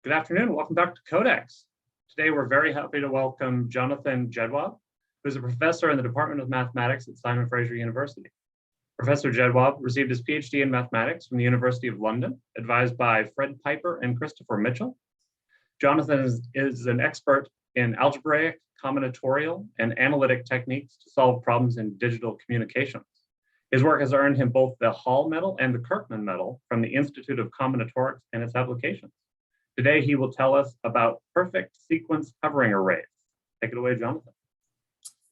Good afternoon. Welcome back to Codex. Today, we're very happy to welcome Jonathon Jedwab, who is a professor in the Department of Mathematics at Simon Fraser University. Professor Jedwab received his PhD in mathematics from the University of London, advised by Fred Piper and Christopher Mitchell. Jonathon is an expert in algebraic, combinatorial, and analytic techniques to solve problems in digital communications. His work has earned him both the Hall Medal and the Kirkman Medal from the Institute of Combinatorics and its applications. Today, he will tell us about perfect sequence covering arrays. Take it away, Jonathon.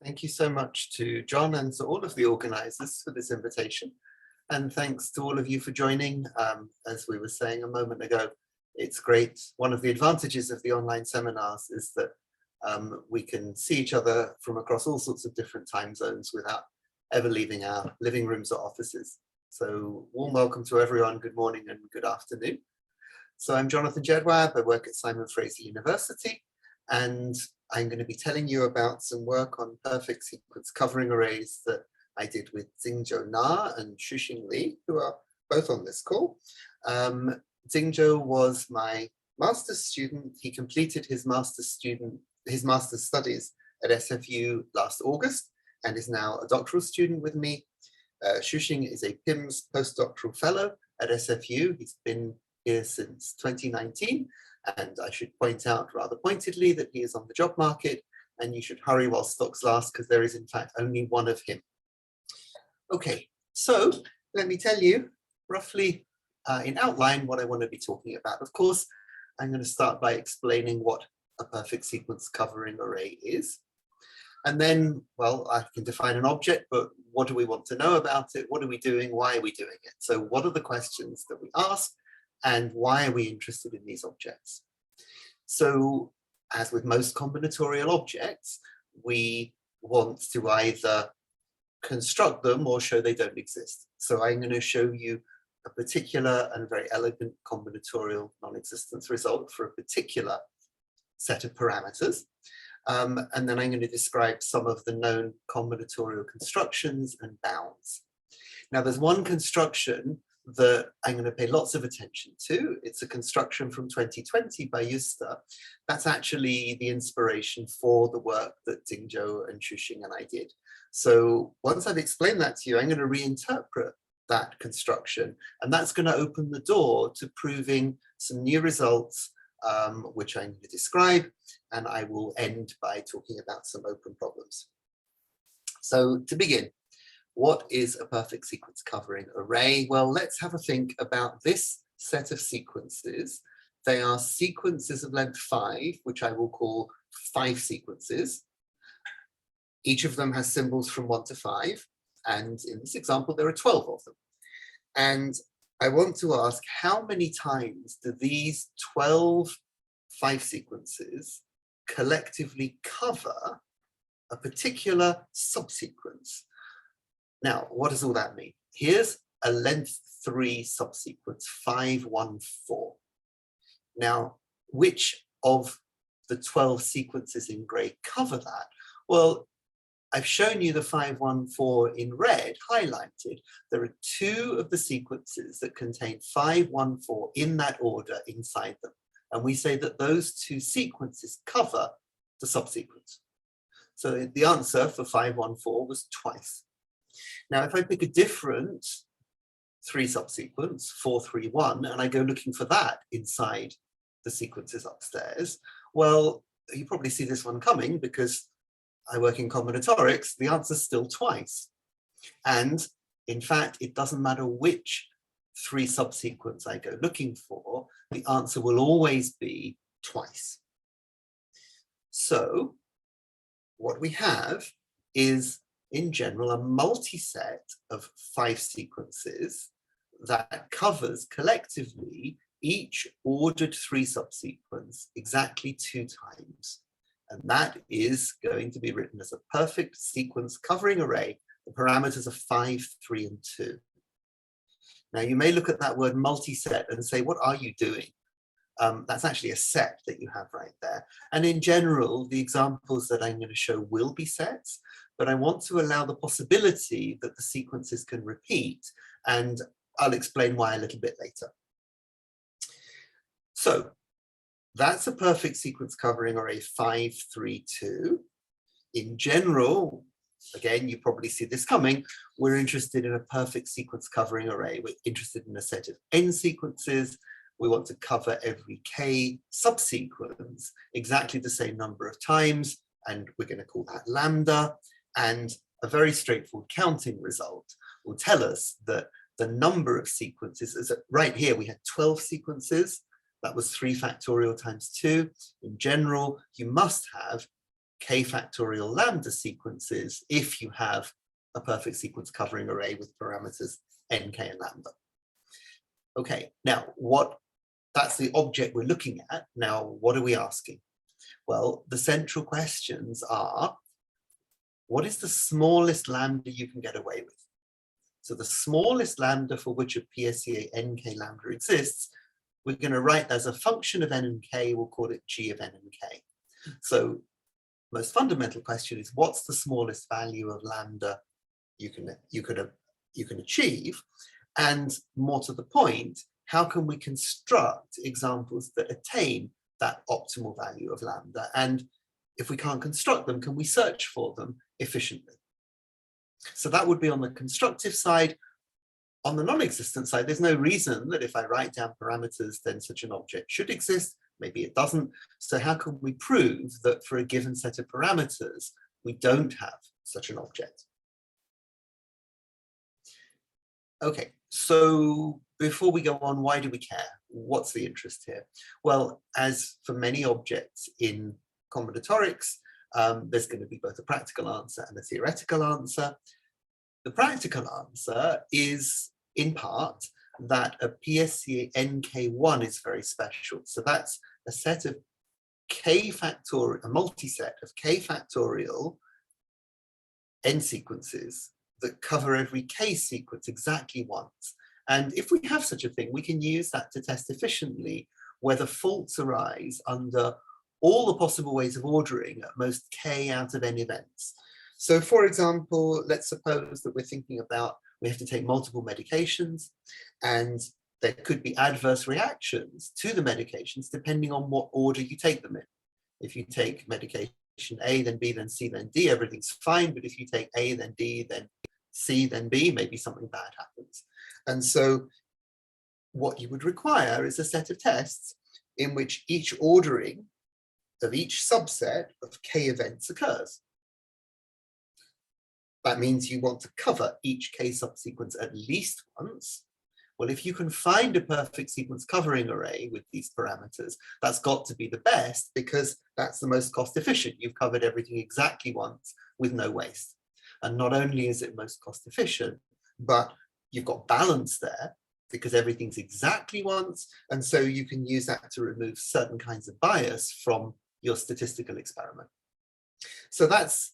Thank you so much to John and to all of the organizers for this invitation. And thanks to all of you for joining. As we were saying a moment ago, it's great. One of the advantages of the online seminars is that we can see each other from across all sorts of different time zones without ever leaving our living rooms or offices. So warm welcome to everyone. Good morning and good afternoon. So I'm Jonathon Jedwab. I work at Simon Fraser University, and I'm going to be telling you about some work on perfect sequence covering arrays that I did with Jingzhou Na and Xuxing Li, who are both on this call. Jingzhou was my master's student. He completed his master's studies at SFU last August and is now a doctoral student with me. Xuxing is a PIMS postdoctoral fellow at SFU. He's been here since 2019, and I should point out rather pointedly that he is on the job market, and you should hurry while stocks last because there is in fact only one of him. Okay, so let me tell you roughly in outline what I want to be talking about. Of course, I'm going to start by explaining what a perfect sequence covering array is. And then, well, I can define an object, but what do we want to know about it? What are we doing? Why are we doing it? So what are the questions that we ask? And why are we interested in these objects? So, as with most combinatorial objects, we want to either construct them or show they don't exist. So I'm going to show you a particular and very elegant combinatorial non-existence result for a particular set of parameters. And then I'm going to describe some of the known combinatorial constructions and bounds. Now, there's one construction that I'm going to pay lots of attention to. It's a construction from 2020 by Justa. That's actually the inspiration for the work that Jingzhou and Xuxing and I did. So once I've explained that to you, I'm going to reinterpret that construction, and that's going to open the door to proving some new results, which I'm going to describe, and I will end by talking about some open problems. So to begin, what is a perfect sequence covering array? Well, let's have a think about this set of sequences. They are sequences of length 5, which I will call 5 sequences. Each of them has symbols from 1 to 5. And in this example, there are 12 of them. And I want to ask, how many times do these 12 5 sequences collectively cover a particular subsequence? Now, what does all that mean? Here's a length 3 subsequence, 5, 1, 4. Now, which of the 12 sequences in gray cover that? Well, I've shown you the 5, 1, 4 in red, highlighted. There are 2 of the sequences that contain 5, 1, 4 in that order inside them. And we say that those 2 sequences cover the subsequence. So the answer for 5, 1, 4 was twice. Now, if I pick a different 3 subsequence, 4, 3, 1, and I go looking for that inside the sequences upstairs, well, you probably see this one coming because I work in combinatorics, the answer's still twice. And in fact, it doesn't matter which 3 subsequence I go looking for, the answer will always be twice. So what we have is, in general, a multiset of 5 sequences that covers collectively each ordered 3 subsequence exactly 2 times. And that is going to be written as a perfect sequence covering array. The parameters are 5, 3, and 2. Now, you may look at that word multiset and say, what are you doing? That's actually a set that you have right there. And in general, the examples that I'm going to show will be sets, but I want to allow the possibility that the sequences can repeat, and I'll explain why a little bit later. So That's a perfect sequence covering array 5, 3, 2. In general, again, you probably see this coming, we're interested in a perfect sequence covering array. We're interested in a set of n sequences. We want to cover every k subsequence exactly the same number of times, and we're going to call that lambda. And a very straightforward counting result will tell us that the number of sequences is right here. We had 12 sequences. That was 3 factorial times 2. In general, you must have k factorial lambda sequences if you have a perfect sequence covering array with parameters nk and lambda. Okay, now that's the object we're looking at. Now, what are we asking? Well, the central questions are, what is the smallest lambda you can get away with? So the smallest lambda for which a PSEA nk lambda exists, we're going to write as a function of n and k, we'll call it g of n and k. So most fundamental question is, what's the smallest value of lambda you can achieve? And more to the point, how can we construct examples that attain that optimal value of lambda? And if we can't construct them, can we search for them efficiently? So that would be on the constructive side. On the non-existent side, there's no reason that if I write down parameters, then such an object should exist. Maybe it doesn't. So how can we prove that for a given set of parameters, we don't have such an object? Okay, so before we go on, why do we care? What's the interest here? Well, as for many objects in combinatorics, there's going to be both a practical answer and a theoretical answer. The practical answer is, in part, that a PSEA nk1 is very special. So that's a set of k factorial, a multiset of k factorial n sequences that cover every k sequence exactly once. And if we have such a thing, we can use that to test efficiently whether faults arise under all the possible ways of ordering at most k out of n events. So for example, let's suppose that we're thinking about, we have to take multiple medications and there could be adverse reactions to the medications depending on what order you take them in. If you take medication A, then B, then C, then D, everything's fine. But if you take A, then D, then C, then B, maybe something bad happens. And so what you would require is a set of tests in which each ordering of each subset of k events occurs. That means you want to cover each k subsequence at least once. Well, if you can find a perfect sequence covering array with these parameters, that's got to be the best because that's the most cost efficient. You've covered everything exactly once with no waste. And not only is it most cost efficient, but you've got balance there because everything's exactly once. And so you can use that to remove certain kinds of bias from your statistical experiment. So that's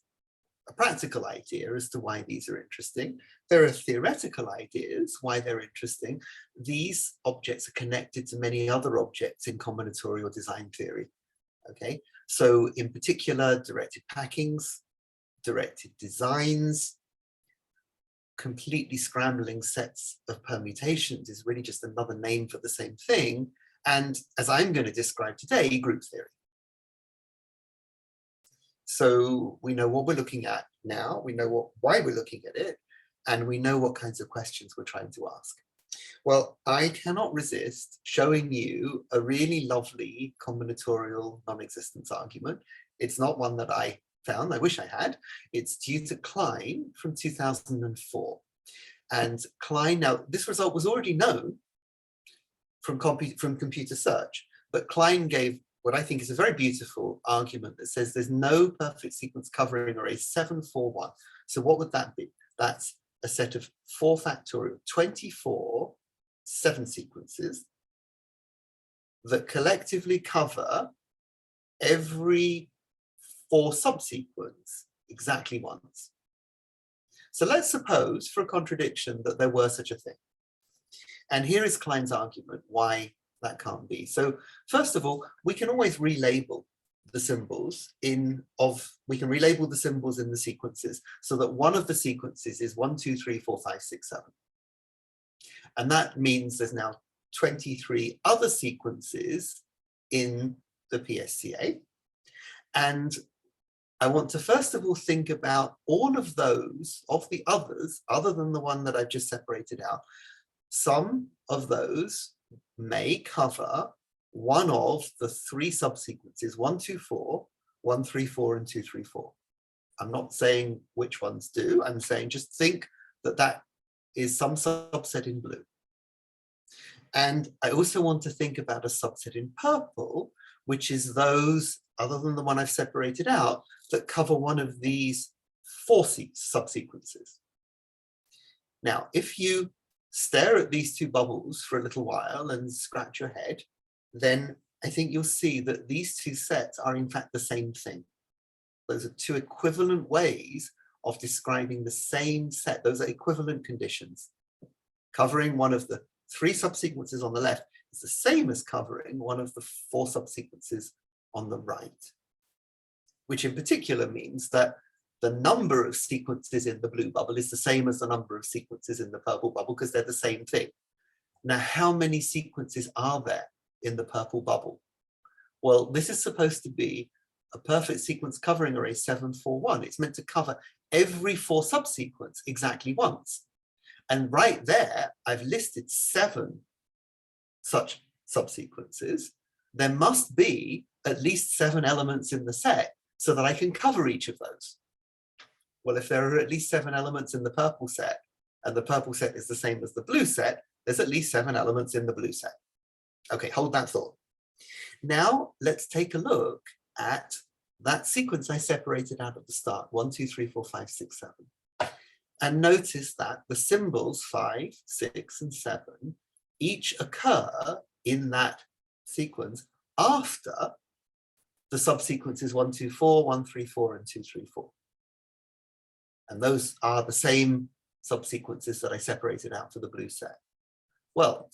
a practical idea as to why these are interesting. There are theoretical ideas why they're interesting. These objects are connected to many other objects in combinatorial design theory. Okay, so in particular, directed packings, directed designs, completely scrambling sets of permutations is really just another name for the same thing. And as I'm going to describe today, group theory. So we know what we're looking at now, we know why we're looking at it, and we know what kinds of questions we're trying to ask. Well, I cannot resist showing you a really lovely combinatorial non-existence argument. It's not one that I found, I wish I had. It's due to Klein from 2004. And Klein, now this result was already known from computer search, but Klein gave what I think is a very beautiful argument that says there's no perfect sequence covering array 7, 4, 1. So what would that be? That's a set of 4 factorial, 24 7 sequences that collectively cover every 4 subsequence exactly once. So let's suppose for a contradiction that there were such a thing. And here is Klein's argument why that can't be. So first of all, we can always relabel the symbols we can relabel the symbols in the sequences so that one of the sequences is 1, 2, 3, 4, 5, 6, 7. And that means there's now 23 other sequences in the PSCA. And I want to first of all think about all of those, of the others, other than the one that I've just separated out. Some of those may cover one of the three subsequences, 1, 2, 4, 1, 3, 4, and 2, 3, 4. I'm not saying which ones do, I'm saying just think that that is some subset in blue. And I also want to think about a subset in purple, which is those, other than the one I've separated out, that cover one of these 4 subsequences. Now, if you stare at these two bubbles for a little while and scratch your head, then I think you'll see that these two sets are in fact the same thing. Those are two equivalent ways of describing the same set. Those are equivalent conditions. Covering one of the 3 subsequences on the left is the same as covering one of the 4 subsequences on the right, which in particular means that the number of sequences in the blue bubble is the same as the number of sequences in the purple bubble because they're the same thing. Now, how many sequences are there in the purple bubble? Well, this is supposed to be a perfect sequence covering array 741. It's meant to cover every 4 subsequence exactly once. And right there, I've listed 7 such subsequences. There must be at least 7 elements in the set so that I can cover each of those. Well, if there are at least 7 elements in the purple set, and the purple set is the same as the blue set, there's at least 7 elements in the blue set. Okay, hold that thought. Now, let's take a look at that sequence I separated out at the start, 1, 2, 3, 4, 5, 6, 7. And notice that the symbols 5, 6, and 7 each occur in that sequence after the subsequences 1, 2, 4, 1, 3, 4, and 2, 3, 4. And those are the same subsequences that I separated out for the blue set. Well,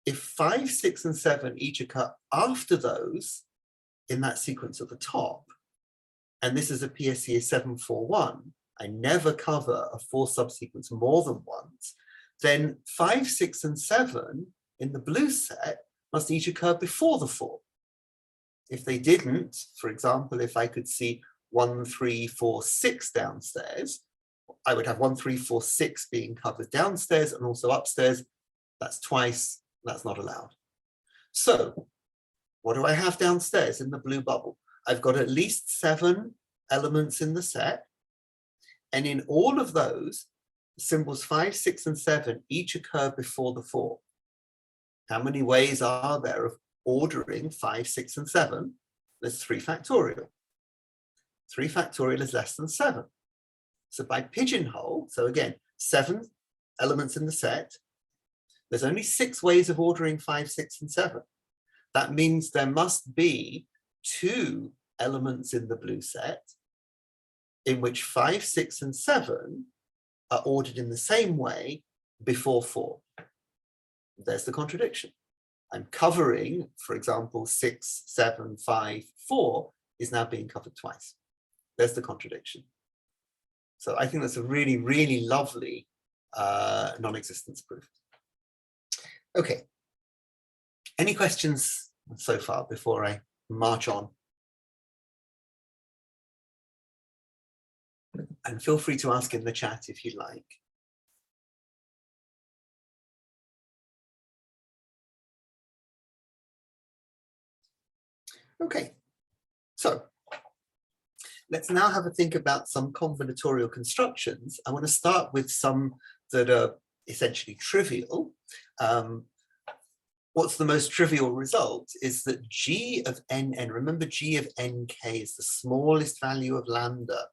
if 5, 6, and 7 each occur after those in that sequence at the top, and this is a PSCA 741, I never cover a 4 subsequence more than once, then 5, 6, and 7 in the blue set must each occur before the 4. If they didn't, for example, if I could see 1, 3, 4, 6 downstairs, I would have 1, 3, 4, 6 being covered downstairs and also upstairs. That's twice, that's not allowed. So what do I have downstairs in the blue bubble? I've got at least 7 elements in the set. And in all of those, symbols 5, 6, and 7 each occur before the 4. How many ways are there of ordering 5, 6, and 7? There's 3 factorial. 3 factorial is less than 7. So by pigeonhole, so again, 7 elements in the set, there's only 6 ways of ordering 5, 6, and 7. That means there must be 2 elements in the blue set in which 5, 6, and 7 are ordered in the same way before 4. There's the contradiction. I'm covering, for example, 6, 7, 5, 4 is now being covered twice. There's the contradiction. So I think that's a really, really lovely non-existence proof. Okay. Any questions so far before I march on? And feel free to ask in the chat if you like. Okay, so let's now have a think about some combinatorial constructions. I want to start with some that are essentially trivial. What's the most trivial result is that G of NN, remember G of NK is the smallest value of lambda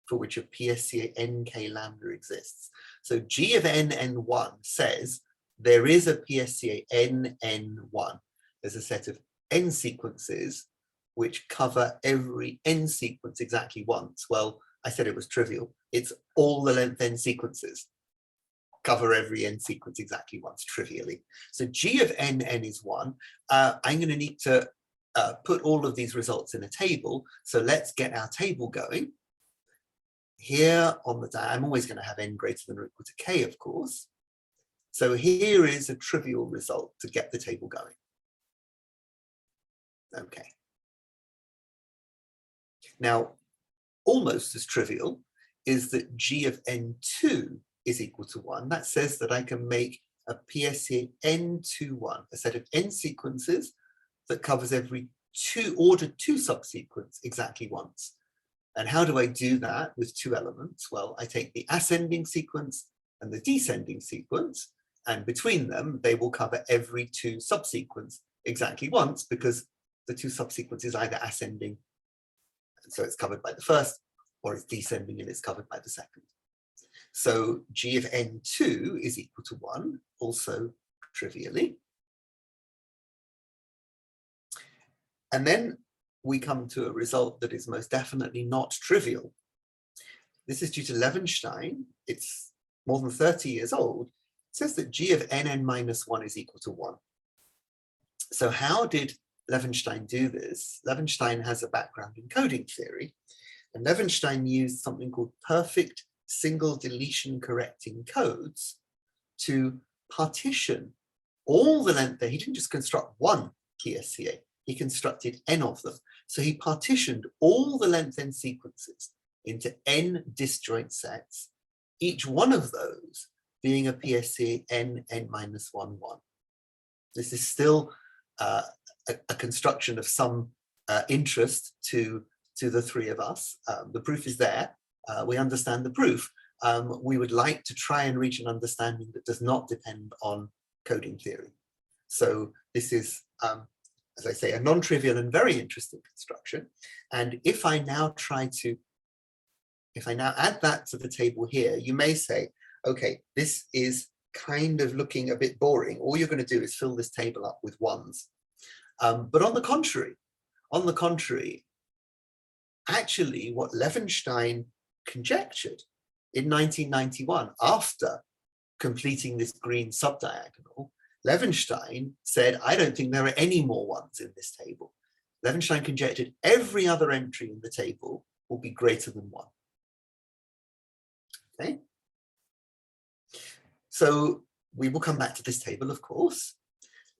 for which a PSCA NK lambda exists. So G of NN1 says there is a PSCA NN1. There's a set of n sequences which cover every n sequence exactly once. Well, I said it was trivial. It's all the length n sequences cover every n sequence exactly once, trivially. So G of NN is 1. I'm going to need to put all of these results in a table. So let's get our table going. Here on the diagram, I'm always going to have n greater than or equal to k, of course. So here is a trivial result to get the table going. Okay. Now, almost as trivial is that G of n2 is equal to 1. That says that I can make a PSA n21, a set of n sequences that covers every ordered 2 subsequence exactly once. And how do I do that with 2 elements? Well, I take the ascending sequence and the descending sequence, and between them, they will cover every 2 subsequence exactly once, because the 2 subsequences either ascending, and so it's covered by the first, or it's descending and it's covered by the second. So G of n2 is equal to 1, also trivially. And then we come to a result that is most definitely not trivial. This is due to Levenstein. It's more than 30 years old. It says that G of nn-1 is equal to 1. So how did Levenstein do this? Levenstein has a background in coding theory, and Levenstein used something called perfect single deletion correcting codes to partition all the length there. He didn't just construct one PSCA, he constructed n of them. So he partitioned all the length n sequences into n disjoint sets, each one of those being a PSCA n-1, 1. This is still a construction of some interest to the three of us. The proof is there. We understand the proof. We would like to try and reach an understanding that does not depend on coding theory. So this is, as I say, a non-trivial and very interesting construction. And if I now add that to the table here, you may say, okay, this is kind of looking a bit boring. All you're going to do is fill this table up with ones. But on the contrary, actually what Levenstein conjectured in 1991, after completing this green subdiagonal, Levenstein said, I don't think there are any more ones in this table. Levenstein conjectured every other entry in the table will be greater than 1. Okay. So we will come back to this table, of course.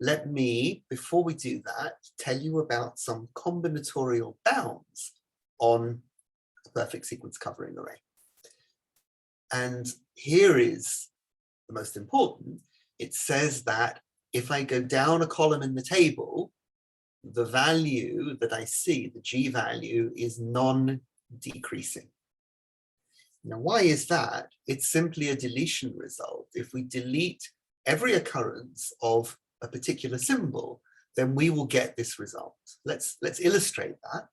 Let me, before we do that, tell you about some combinatorial bounds on a perfect sequence covering array. And here is the most important. It says that if I go down a column in the table, the value that I see, the G value, is non-decreasing. Now, why is that? It's simply a deletion result. If we delete every occurrence of a particular symbol, then we will get this result. Let's illustrate that.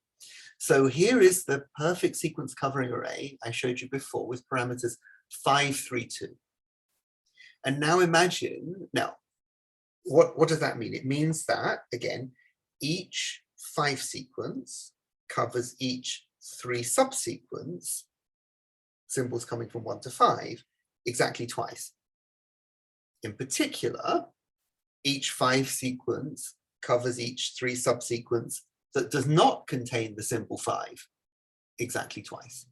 So here is the perfect sequence covering array I showed you before with parameters 5, 3, 2. And now imagine, what does that mean? It means that, again, each 5 sequence covers each 3 subsequence, symbols coming from 1 to 5, exactly twice. In particular, each 5 sequence covers each 3 subsequence that does not contain the symbol 5 exactly twice.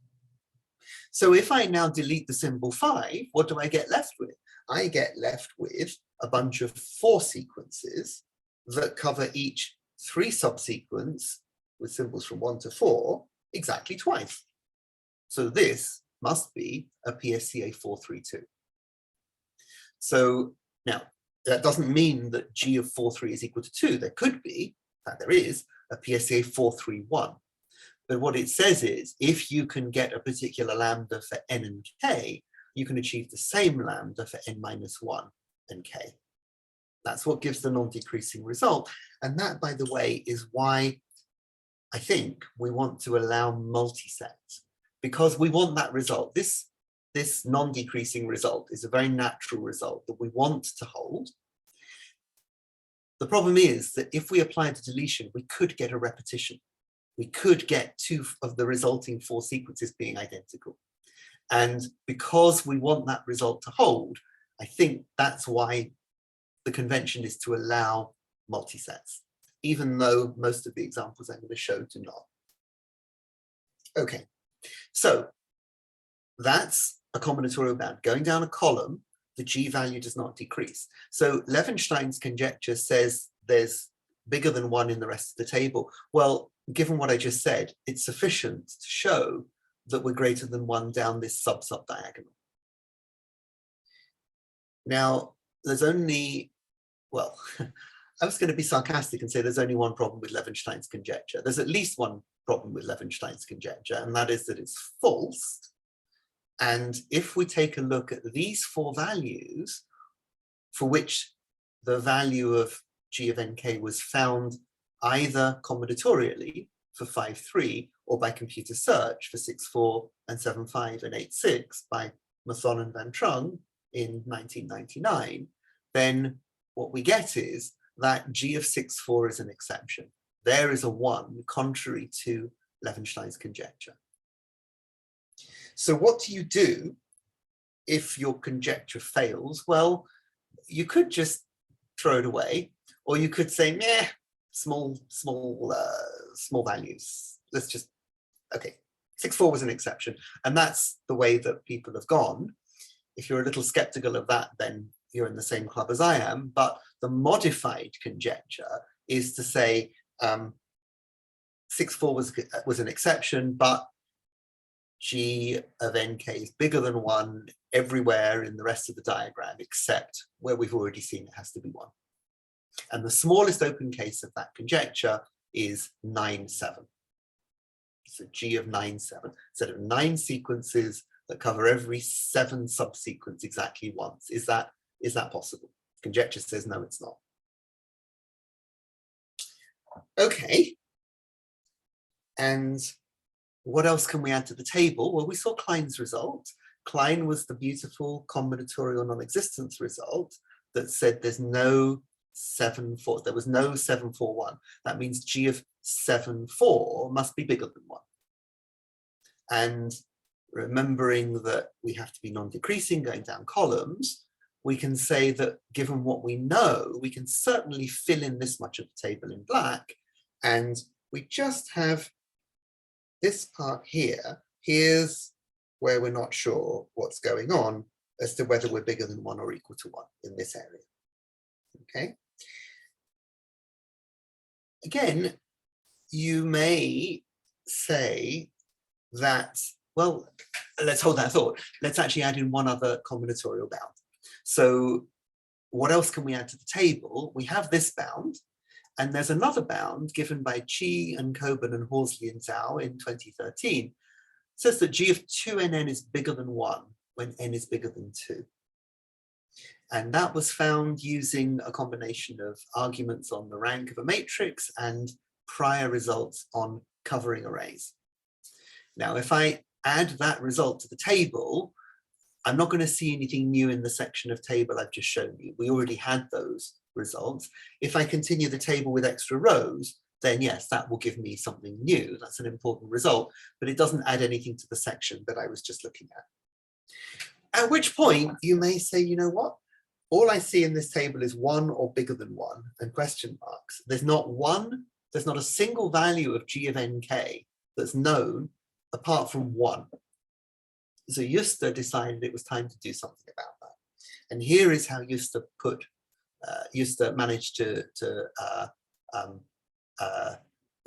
So if I now delete the symbol 5, what do I get left with? I get left with a bunch of 4 sequences that cover each 3 subsequence with symbols from 1 to 4 exactly twice. So this must be a PSCA 432. So now, that doesn't mean that G of 43 is equal to 2. There could be, in fact there is, a PSCA 431. But what it says is, if you can get a particular lambda for n and k, you can achieve the same lambda for n-1 and k. That's what gives the non-decreasing result. And that, by the way, is why I think we want to allow multisets, because we want that result. This non-decreasing result is a very natural result that we want to hold. The problem is that if we apply the deletion, we could get a repetition. We could get 2 of the resulting 4 sequences being identical. And because we want that result to hold, I think that's why the convention is to allow multisets, even though most of the examples I'm going to show do not. Okay, so that's a combinatorial bound. Going down a column, the G value does not decrease. So Levenstein's conjecture says there's bigger than 1 in the rest of the table. Well, given what I just said, it's sufficient to show that we're greater than 1 down this sub-diagonal. Now, there's only, well, I was going to be sarcastic and say there's only one problem with Levenshtein's conjecture. There's at least one problem with Levenshtein's conjecture, and that is that it's false. And if we take a look at these 4 values, for which the value of g of nk was found either combinatorially for 5.3 or by computer search for 6.4 and 7.5 and 8.6 by Mathon and Van Trung in 1999, then what we get is that g of 6.4 is an exception. There is a 1 contrary to Levenshtein's conjecture. So what do you do if your conjecture fails? Well, you could just throw it away, or you could say, meh, small values. Let's just, okay, 6.4 was an exception. And that's the way that people have gone. If you're a little skeptical of that, then you're in the same club as I am. But the modified conjecture is to say 6.4 was an exception, but g of nk is bigger than 1 everywhere in the rest of the diagram, except where we've already seen it has to be 1. And the smallest open case of that conjecture is 9.7. So g of 9.7, set of 9 sequences that cover every 7 subsequence exactly once. Is that possible? Conjecture says no, it's not. Okay. And what else can we add to the table? Well, we saw Klein's result. Klein was the beautiful combinatorial non-existence result that said there's no 7.4, there was no 7.4.1. That means g of 7.4 must be bigger than 1. And remembering that we have to be non-decreasing going down columns, we can say that given what we know, we can certainly fill in this much of the table in black, and we just have this part here. Here's where we're not sure what's going on as to whether we're bigger than 1 or equal to 1 in this area. Okay. Again, you may say that, well, let's hold that thought. Let's actually add in one other combinatorial bound. So what else can we add to the table? We have this bound, and there's another bound given by Chi and Coburn and Horsley and Zhao in 2013. It says that g of 2nn is bigger than 1 when n is bigger than 2. And that was found using a combination of arguments on the rank of a matrix and prior results on covering arrays. Now, if I add that result to the table, I'm not going to see anything new in the section of table I've just shown you. We already had those results. If I continue the table with extra rows, then yes, that will give me something new. That's an important result, but it doesn't add anything to the section that I was just looking at. At which point you may say, you know what? All I see in this table is 1 or bigger than 1 and question marks. There's not a single value of g of nk that's known apart from 1. So Juster decided it was time to do something about that. And here is how Juster managed to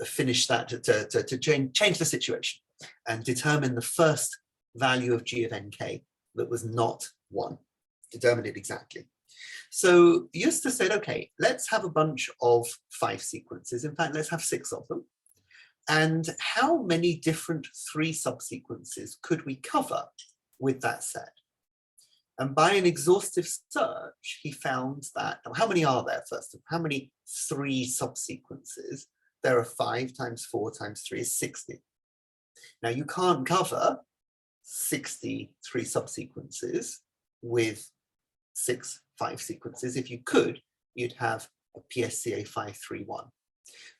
finish that, to change the situation and determine the first value of g of nk that was not 1, determine it exactly. So Juster said, okay, let's have a bunch of 5 sequences. In fact, let's have 6 of them. And how many different 3 subsequences could we cover with that set? And by an exhaustive search, he found that, how many are there first? How many 3 subsequences? There are 5 times 4 times 3 is 60. Now you can't cover 63 subsequences with 6 5 sequences. If you could, you'd have a PSCA 531.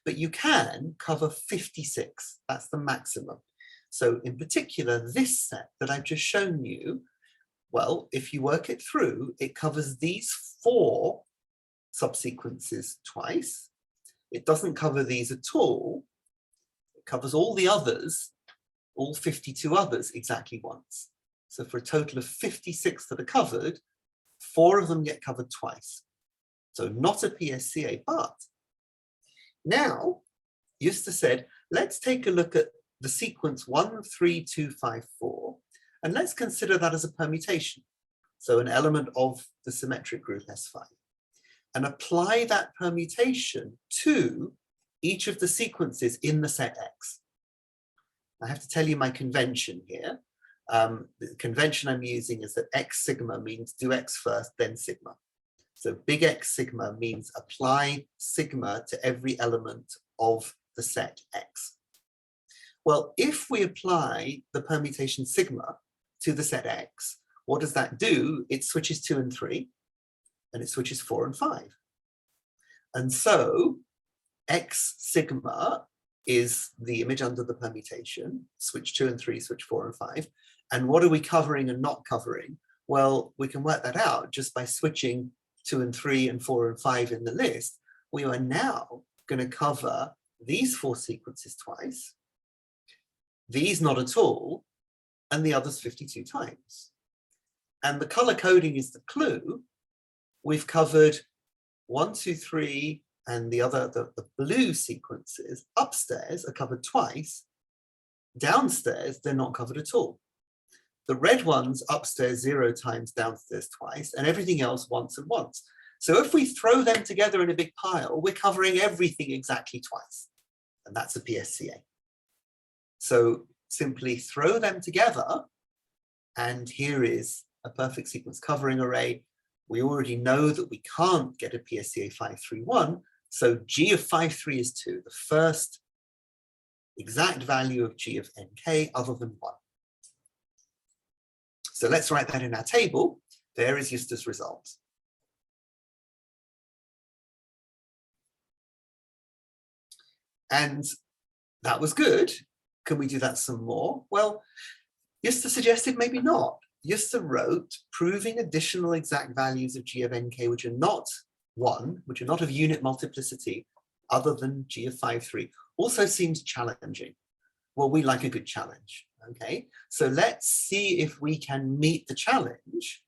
But you can cover 56. That's the maximum. So in particular, this set that I've just shown you, well, if you work it through, it covers these 4 subsequences twice. It doesn't cover these at all. It covers all the others, all 52 others, exactly once. So for a total of 56 that are covered, 4 of them get covered twice. So not a PSCA, but now Justus said, let's take a look at the sequence 1, 3, 2, 5, 4, and let's consider that as a permutation. So an element of the symmetric group S5. And apply that permutation to each of the sequences in the set X. I have to tell you my convention here. The convention I'm using is that X sigma means do X first, then sigma. So big X sigma means apply sigma to every element of the set X. Well, if we apply the permutation sigma to the set X, what does that do? It switches 2 and 3, and it switches 4 and 5. And so X sigma is the image under the permutation, switch 2 and 3, switch 4 and 5. And what are we covering and not covering? Well, we can work that out just by switching 2 and 3 and 4 and 5 in the list. We are now going to cover these 4 sequences twice, these not at all, and the others 52 times. And the color coding is the clue. We've covered 1, 2, 3, and the blue sequences upstairs are covered twice. Downstairs, they're not covered at all. The red ones upstairs 0 times, downstairs twice, and everything else once and once. So if we throw them together in a big pile, we're covering everything exactly twice. And that's a PSCA. So simply throw them together, and here is a perfect sequence covering array. We already know that we can't get a PSCA 531, so G of 5,3 is 2, the first exact value of G of nk other than 1. So let's write that in our table. There is Justus' result. And that was good. Can we do that some more? Well, Justus suggested maybe not. Justus wrote, proving additional exact values of G of nk which are not 1, which are not of unit multiplicity other than G of 5,3, also seems challenging. Well, we like a good challenge, okay? So let's see if we can meet the challenge.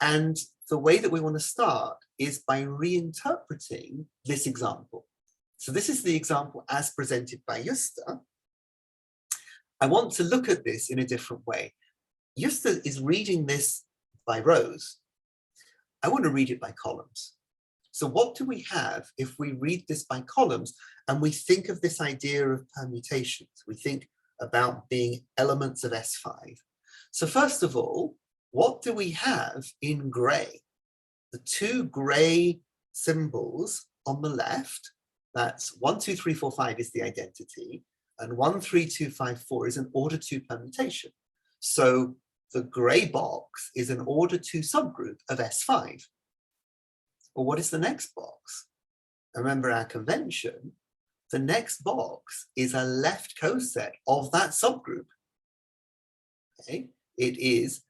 And the way that we want to start is by reinterpreting this example. So this is the example as presented by Justus. I want to look at this in a different way. Justus is reading this by rows. I want to read it by columns. So what do we have if we read this by columns and we think of this idea of permutations? We think about being elements of S5. So first of all, what do we have in gray? The 2 gray symbols on the left, that's 1, 2, 3, 4, 5 is the identity, and 1, 3, 2, 5, 4 is an order 2 permutation. So the gray box is an order 2 subgroup of S5. Well, what is the next box? Remember our convention, the next box is a left coset of that subgroup. Okay? It is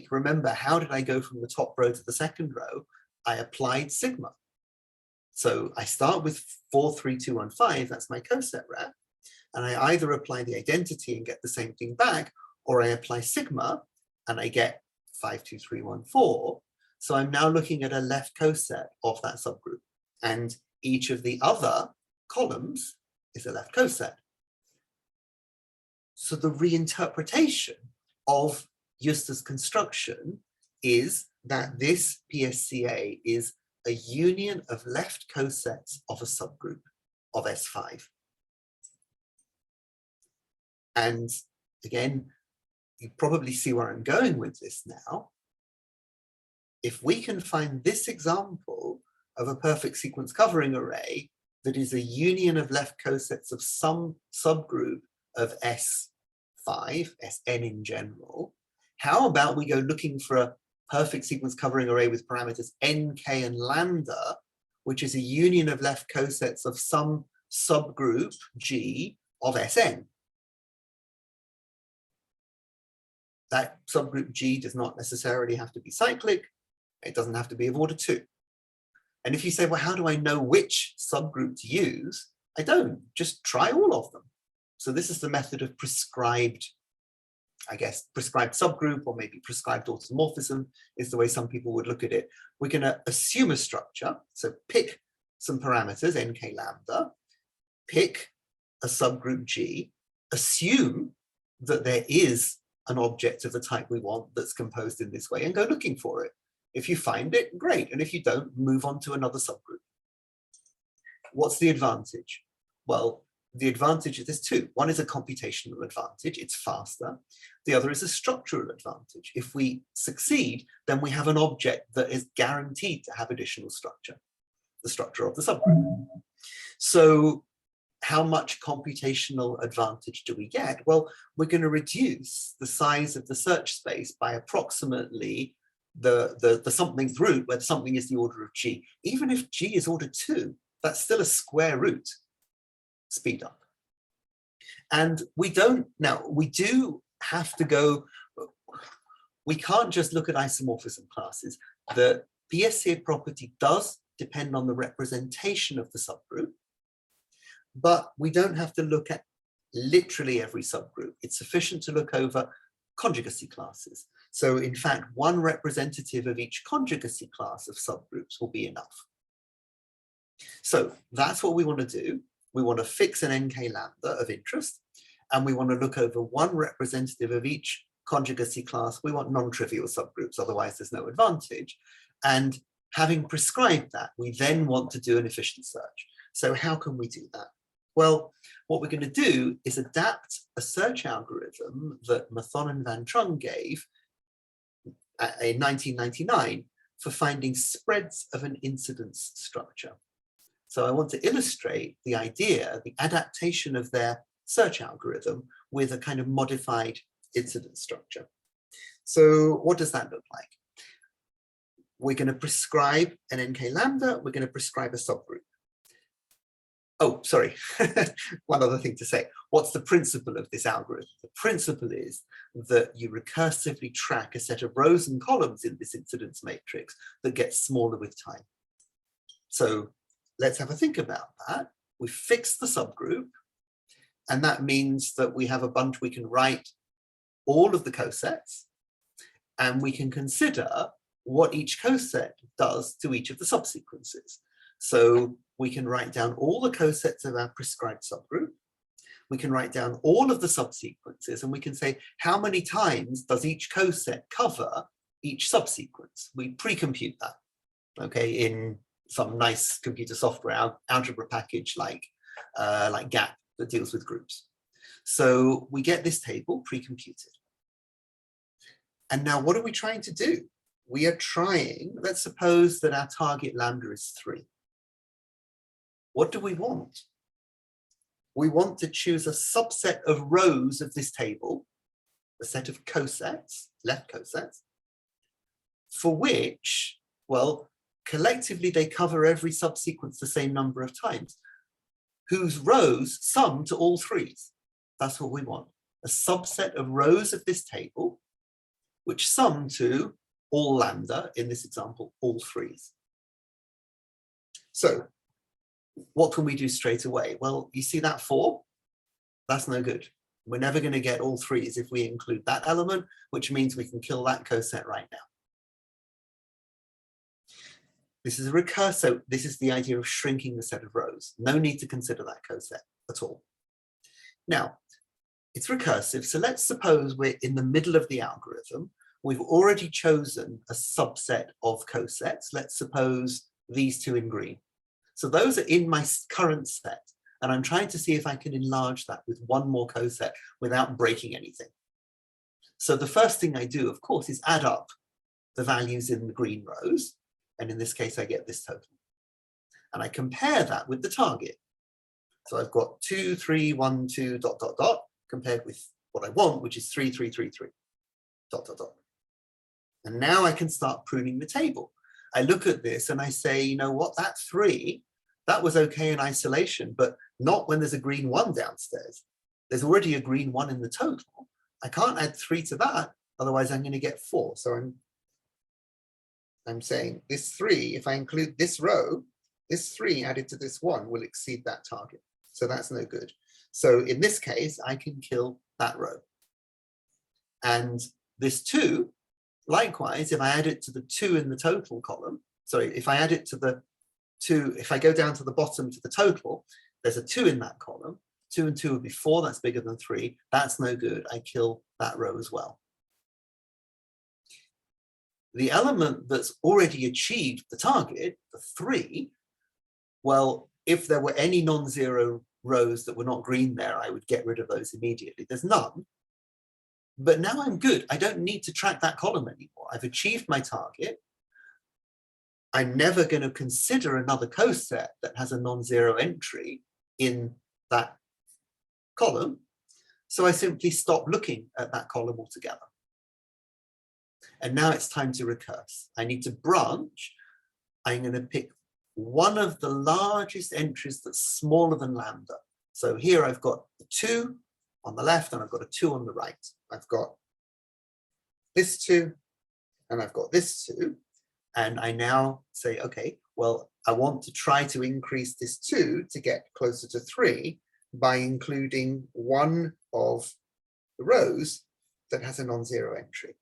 remember, how did I go from the top row to the second row? I applied sigma. So I start with 4, 3, 2, 1, 5, that's my coset rep. And I either apply the identity and get the same thing back, or I apply sigma and I get 5, 2, 3, 1, 4. So I'm now looking at a left coset of that subgroup. And each of the other columns is a left coset. So the reinterpretation of Justus' construction is that this PSCA is a union of left cosets of a subgroup of S5. And again, you probably see where I'm going with this now. If we can find this example of a perfect sequence covering array that is a union of left cosets of some subgroup of S5, Sn in general, how about we go looking for a perfect sequence covering array with parameters nk and lambda, which is a union of left cosets of some subgroup G of Sn. That subgroup G does not necessarily have to be cyclic. It doesn't have to be of order 2. And if you say, well, how do I know which subgroup to use? I don't, just try all of them. So this is the method of prescribed, I guess, prescribed subgroup, or maybe prescribed automorphism is the way some people would look at it. We're going to assume a structure. So pick some parameters, nk lambda, pick a subgroup G, assume that there is an object of the type we want that's composed in this way, and go looking for it. If you find it, great. And if you don't, move on to another subgroup. What's the advantage? Well, the advantage is there's two. One is a computational advantage, it's faster. The other is a structural advantage. If we succeed, then we have an object that is guaranteed to have additional structure, the structure of the subgroup. So how much computational advantage do we get? Well, we're going to reduce the size of the search space by approximately the something's root, where something is the order of G. Even if G is order 2, that's still a square root speed up. And we do have to go, we can't just look at isomorphism classes. The PSCA property does depend on the representation of the subgroup, but we don't have to look at literally every subgroup. It's sufficient to look over conjugacy classes. So in fact, one representative of each conjugacy class of subgroups will be enough. So that's what we want to do. We want to fix an NK lambda of interest, and we want to look over one representative of each conjugacy class. We want non-trivial subgroups, otherwise there's no advantage. And having prescribed that, we then want to do an efficient search. So how can we do that? Well, what we're going to do is adapt a search algorithm that Mathon and Van Trung gave in 1999 for finding spreads of an incidence structure. So I want to illustrate the idea, the adaptation of their search algorithm with a kind of modified incidence structure. So what does that look like? We're going to prescribe an NK lambda, we're going to prescribe a subgroup. Oh, sorry, one other thing to say. What's the principle of this algorithm? The principle is that you recursively track a set of rows and columns in this incidence matrix that gets smaller with time. So let's have a think about that. We fix the subgroup, and that means that we have a bunch, we can write all of the cosets, and we can consider what each coset does to each of the subsequences. So we can write down all the cosets of our prescribed subgroup. We can write down all of the subsequences, and we can say, how many times does each coset cover each subsequence? We pre-compute that, okay, in some nice computer software algebra package like GAP that deals with groups. So we get this table pre-computed. And now what are we trying to do? We are trying, let's suppose that our target lambda is 3. What do we want? We want to choose a subset of rows of this table, a set of cosets, left cosets, for which, well, collectively they cover every subsequence the same number of times, whose rows sum to all 3s. That's what we want. A subset of rows of this table, which sum to all lambda, in this example, all 3s. So what can we do straight away? Well, you see that 4? That's no good. We're never going to get all 3s if we include that element, which means we can kill that coset right now. This is a recursive. This is the idea of shrinking the set of rows. No need to consider that coset at all. Now, it's recursive, so let's suppose we're in the middle of the algorithm. We've already chosen a subset of cosets. Let's suppose these 2 in green. So those are in my current set, and I'm trying to see if I can enlarge that with one more coset without breaking anything. So the first thing I do, of course, is add up the values in the green rows, and in this case, I get this total. And I compare that with the target. So I've got 2, 3, 1, 2, dot, dot, dot, compared with what I want, which is 3, 3, 3, 3, dot, dot, dot. And now I can start pruning the table. I look at this and I say, you know what, that 3, that was okay in isolation, but not when there's a green 1 downstairs. There's already a green 1 in the total. I can't add 3 to that, otherwise I'm going to get 4. So I'm saying this 3, if I include this row, this 3 added to this 1 will exceed that target. So that's no good. So in this case, I can kill that row. And this 2, likewise, if I add it to the 2 in the total column, sorry, if I add it to the 2, if I go down to the bottom to the total, there's a 2 in that column. 2 and 2 would be 4, that's bigger than 3. That's no good. I kill that row as well. The element that's already achieved the target, the 3, well, if there were any non-zero rows that were not green there, I would get rid of those immediately. There's none. But now I'm good. I don't need to track that column anymore. I've achieved my target. I'm never going to consider another coset that has a non-zero entry in that column. So I simply stop looking at that column altogether. And now it's time to recurse. I need to branch. I'm going to pick one of the largest entries that's smaller than lambda. So here I've got the 2 on the left and I've got a 2 on the right. I've got this 2 and I've got this 2. And I now say, okay, well, I want to try to increase this 2 to get closer to 3 by including one of the rows that has a non-zero entry.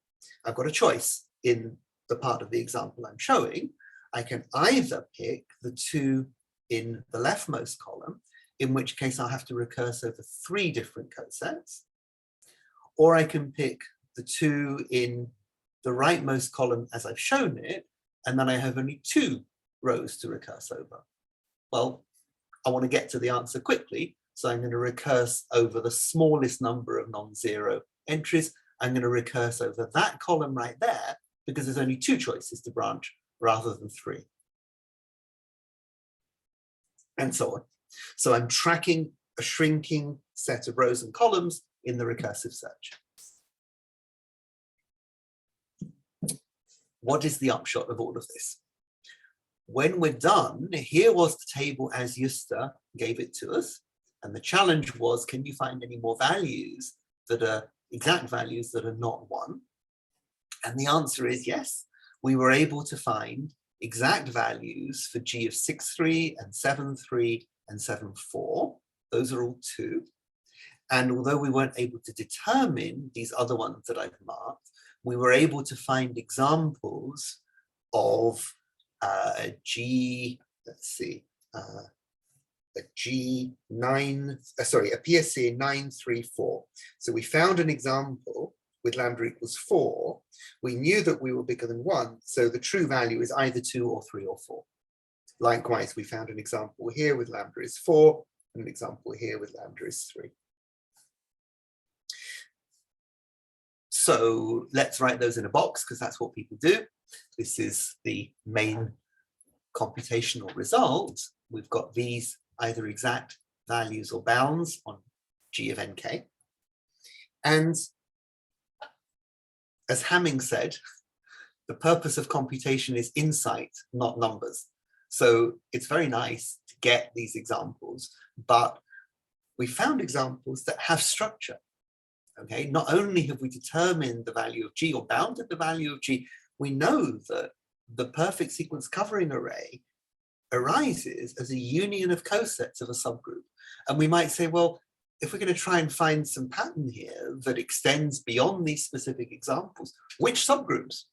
I've got a choice in the part of the example I'm showing. I can either pick the 2 in the leftmost column, in which case I'll have to recurse over 3 different cosets, or I can pick the 2 in the rightmost column as I've shown it, and then I have only 2 rows to recurse over. Well, I want to get to the answer quickly, so I'm going to recurse over the smallest number of non-zero entries. I'm going to recurse over that column right there, because there's only 2 choices to branch rather than 3. And so on. So I'm tracking a shrinking set of rows and columns in the recursive search. What is the upshot of all of this? When we're done, here was the table as Justa gave it to us. And the challenge was, can you find any more values that are exact values that are not 1? And the answer is yes. We were able to find exact values for G of 6,3 and 7,3 and 7,4. Those are all 2. And although we weren't able to determine these other ones that I've marked, we were able to find examples of a G, let's see, a G9, sorry, a PSC 934. So we found an example with lambda equals 4. We knew that we were bigger than 1, so the true value is either 2 or 3 or 4. Likewise, we found an example here with lambda is 4, and an example here with lambda is 3. So let's write those in a box, because that's what people do. This is the main computational result. We've got these either exact values or bounds on G of nk. And as Hamming said, the purpose of computation is insight, not numbers. So it's very nice to get these examples, but we found examples that have structure. Okay, not only have we determined the value of G or bounded the value of G, we know that the perfect sequence covering array arises as a union of cosets of a subgroup. And we might say, well, if we're going to try and find some pattern here that extends beyond these specific examples, which subgroups?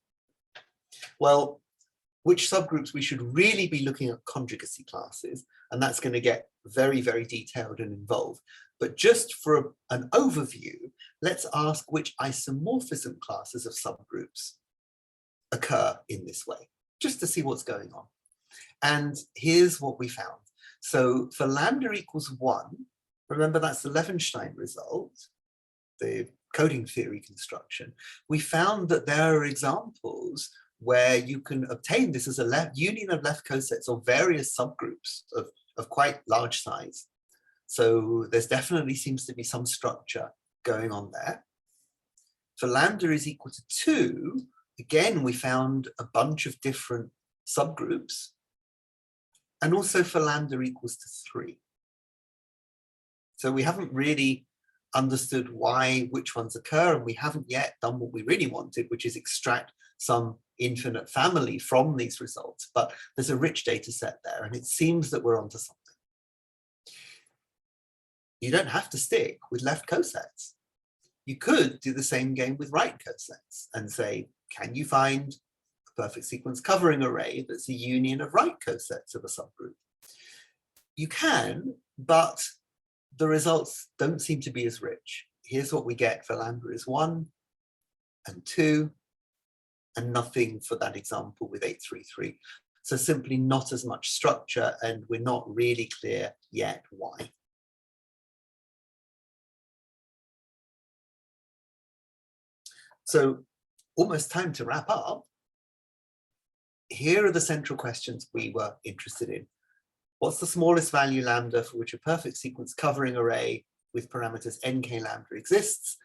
Well, which subgroups we should really be looking at conjugacy classes, and that's going to get very, very detailed and involved. But just for an overview, let's ask which isomorphism classes of subgroups occur in this way, just to see what's going on. And here's what we found. So for lambda equals 1, remember that's the Levenstein result, the coding theory construction. We found that there are examples where you can obtain this as a union of left cosets or various subgroups of quite large size. So there's definitely seems to be some structure going on there. For lambda is equal to 2, again, we found a bunch of different subgroups. And also for lambda equals to 3. So we haven't really understood why which ones occur, and we haven't yet done what we really wanted, which is extract some infinite family from these results. But there's a rich data set there, and it seems that we're onto something. You don't have to stick with left cosets. You could do the same game with right cosets and say, can you find a perfect sequence covering array that's a union of right cosets of a subgroup? You can, but the results don't seem to be as rich. Here's what we get for lambda is 1 and 2, and nothing for that example with 833. So simply not as much structure, and we're not really clear yet why. So almost time to wrap up. Here are the central questions we were interested in. What's the smallest value lambda for which a perfect sequence covering array with parameters nk lambda exists?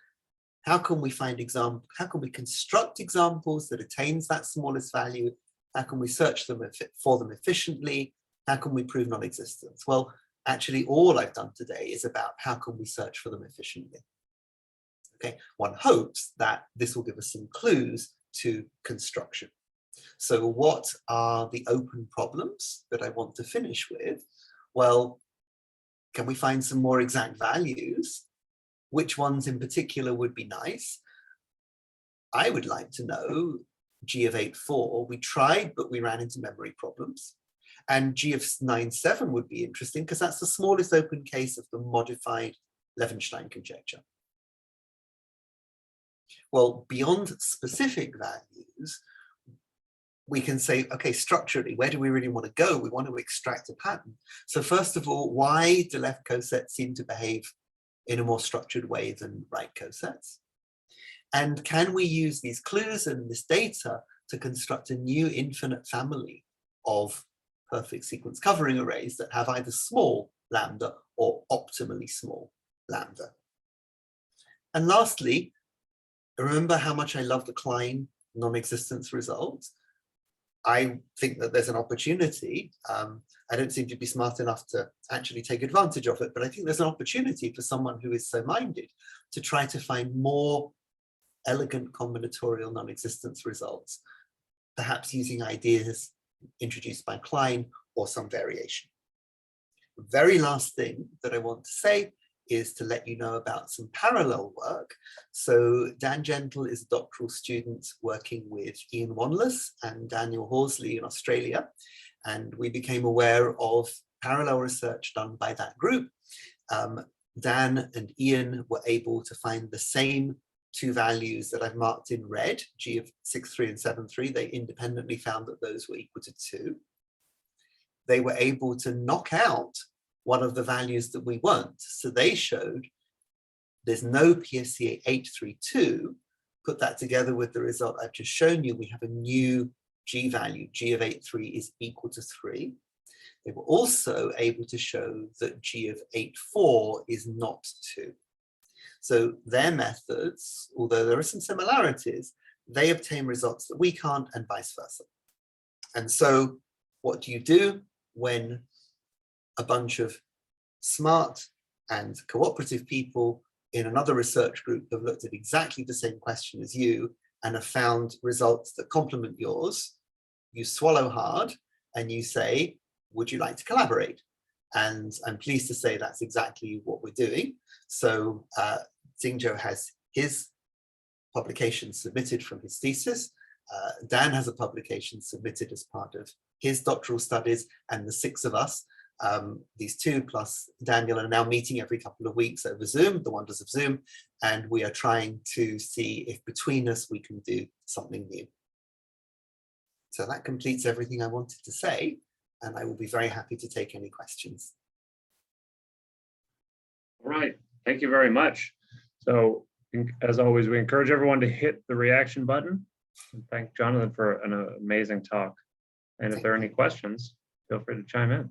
How can we find how can we construct examples that attains that smallest value? How can we search them for them efficiently? How can we prove non-existence? Well, actually all I've done today is about how can we search for them efficiently. Okay, one hopes that this will give us some clues to construction. So what are the open problems that I want to finish with? Well, can we find some more exact values? Which ones in particular would be nice? I would like to know G of 8,4. We tried, but we ran into memory problems. And G of 9,7 would be interesting because that's the smallest open case of the modified Levenstein conjecture. Well, beyond specific values, we can say, okay, structurally, where do we really want to go? We want to extract a pattern. So first of all, why do left cosets seem to behave in a more structured way than right cosets? And can we use these clues and this data to construct a new infinite family of perfect sequence covering arrays that have either small lambda or optimally small lambda? And lastly, remember how much I love the Klein non-existence result? I think that there's an opportunity. I don't seem to be smart enough to actually take advantage of it, but I think there's an opportunity for someone who is so minded to try to find more elegant combinatorial non-existence results, perhaps using ideas introduced by Klein or some variation. The very last thing that I want to say is to let you know about some parallel work. So Dan Gentle is a doctoral student working with Ian Wanless and Daniel Horsley in Australia. And we became aware of parallel research done by that group. Dan and Ian were able to find the same two values that I've marked in red, G of 6,3 and 7,3. They independently found that those were equal to 2. They were able to knock out one of the values that we weren't. So they showed there's no PSCA 832. Put that together with the result I've just shown you, we have a new G value, G of 8,3 is equal to 3. They were also able to show that G of 8,4 is not 2. So their methods, although there are some similarities, they obtain results that we can't and vice versa. And so what do you do when a bunch of smart and cooperative people in another research group have looked at exactly the same question as you and have found results that complement yours? You swallow hard and you say, would you like to collaborate? And I'm pleased to say that's exactly what we're doing. So Xingzhou has his publication submitted from his thesis. Dan has a publication submitted as part of his doctoral studies, and the 6 of us, these 2 plus Daniel, are now meeting every couple of weeks over Zoom, the wonders of Zoom, and we are trying to see if between us we can do something new. So that completes everything I wanted to say, and I will be very happy to take any questions. All right, thank you very much. So as always, we encourage everyone to hit the reaction button, and thank Jonathan for an amazing talk. And if there are any questions, feel free to chime in.